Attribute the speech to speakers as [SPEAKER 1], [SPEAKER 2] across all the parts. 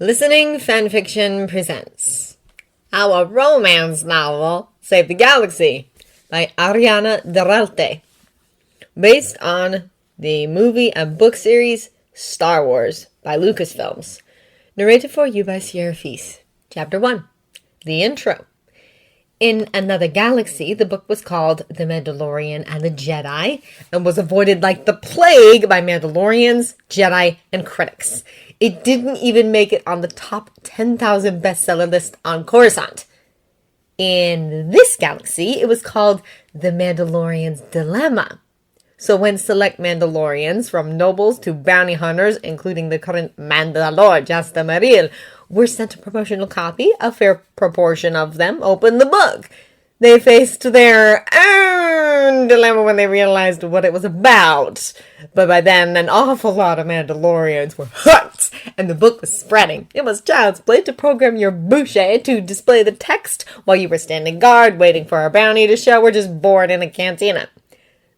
[SPEAKER 1] Listening Fanfiction presents our romance novel, Save the Galaxy, by Ariana Deralte, based on the movie and book series Star Wars by Lucasfilms. Narrated for you by Sierra Feast. Chapter 1, The Intro. In another galaxy, the book was called The Mandalorian and the Jedi, and was avoided like the plague by Mandalorians, Jedi, and critics. It didn't even make it on the top 10,000 bestseller list on Coruscant. In this galaxy, it was called The Mandalorian's Dilemma. So when select Mandalorians, from nobles to bounty hunters, including the current Mandalore Jasta Maril, were sent a promotional copy, a fair proportion of them opened the book. They faced their own dilemma when they realized what it was about. But by then, an awful lot of Mandalorians were hooked, and the book was spreading. It was child's play to program your boucher to display the text while you were standing guard, waiting for a bounty to show, or just bored in a cantina.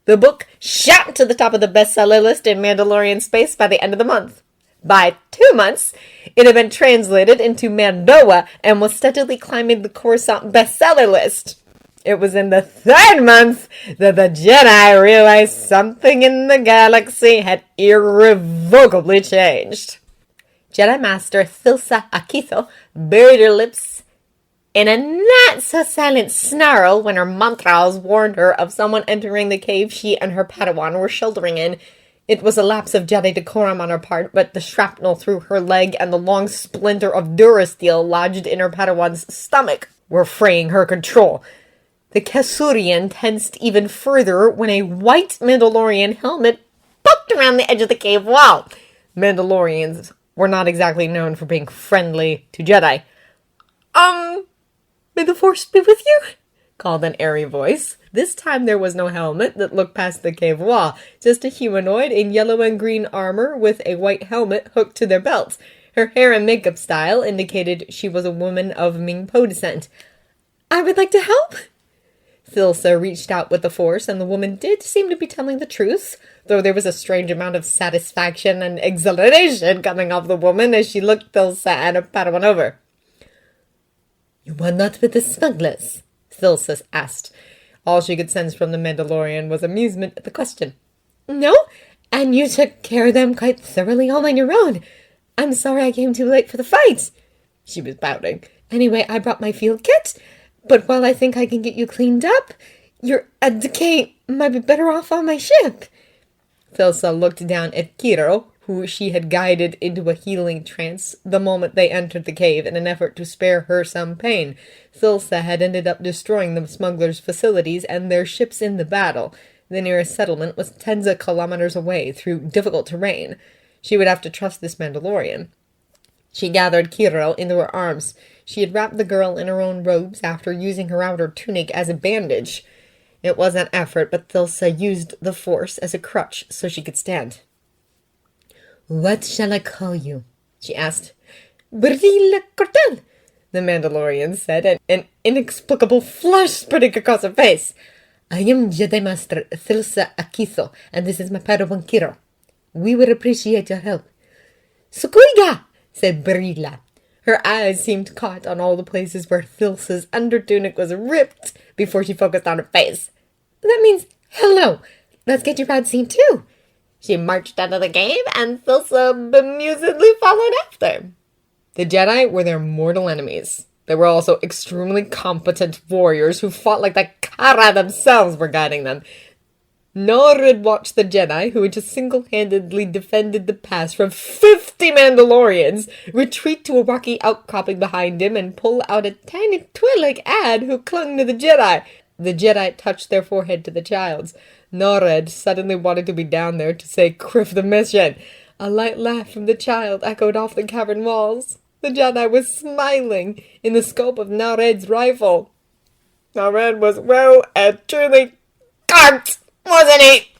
[SPEAKER 1] The book shot to the top of the bestseller list in Mandalorian space by the end of the month. By 2 months, it had been translated into Mandoa and was steadily climbing the Coruscant bestseller list. It was in the 3rd month that the Jedi realized something in the galaxy had irrevocably changed. Jedi Master Thilsa Akitho buried her lips in a not-so-silent snarl when her mantras warned her of someone entering the cave she and her Padawan were sheltering in. It was a lapse of Jedi decorum on her part, but the shrapnel through her leg and the long splinter of Durasteel lodged in her Padawan's stomach were fraying her control. The Kasurian tensed even further when a white Mandalorian helmet poked around the edge of the cave wall. Mandalorians were not exactly known for being friendly to Jedi. May the Force be with you?" called an airy voice. This time there was no helmet that looked past the cave wall, just a humanoid in yellow and green armor with a white helmet hooked to their belts. Her hair and makeup style indicated she was a woman of Ming-Po descent. "I would like to help." Thilsa reached out with the Force, and the woman did seem to be telling the truth, though there was a strange amount of satisfaction and exhilaration coming off the woman as she looked Thilsa and her Padawan over. "You were not with the smugglers?" Thilsa asked. All she could sense from the Mandalorian was amusement at the question. "No, and you took care of them quite thoroughly all on your own. I'm sorry I came too late for the fight." She was pouting. "Anyway, I brought my field kit, but while I think I can get you cleaned up, your decay might be better off on my ship." Thilsa looked down at Kiro, who she had guided into a healing trance the moment they entered the cave in an effort to spare her some pain. Thilsa had ended up destroying the smugglers' facilities and their ships in the battle. The nearest settlement was tens of kilometers away through difficult terrain. She would have to trust this Mandalorian. She gathered Kiro into her arms. She had wrapped the girl in her own robes after using her outer tunic as a bandage. It was an effort, but Thilsa used the Force as a crutch so she could stand. "What shall I call you?" she asked. "Brilla Cortel," the Mandalorian said, and an inexplicable flush spreading across her face. "I am Jedi Master Thilsa Akitho, and this is my Padawan Kiro. We would appreciate your help." "Sukuiga," said Brilla. Her eyes seemed caught on all the places where Thilsa's undertunic was ripped before she focused on her face. "That means hello. Let's get your proud scene too." She marched out of the cave, and Thilsa bemusedly followed after. The Jedi were their mortal enemies. They were also extremely competent warriors who fought like the Kara themselves were guiding them. Norid watched the Jedi, who had just single-handedly defended the pass from 50 Mandalorians, retreat to a rocky outcropping behind him and pull out a tiny Twi'lek ad who clung to the Jedi. The Jedi touched their forehead to the child's. Norid suddenly wanted to be down there to say "Criff the mission." A light laugh from the child echoed off the cavern walls. The Jedi was smiling in the scope of Norid's rifle. Norid was well and truly cocked, wasn't he?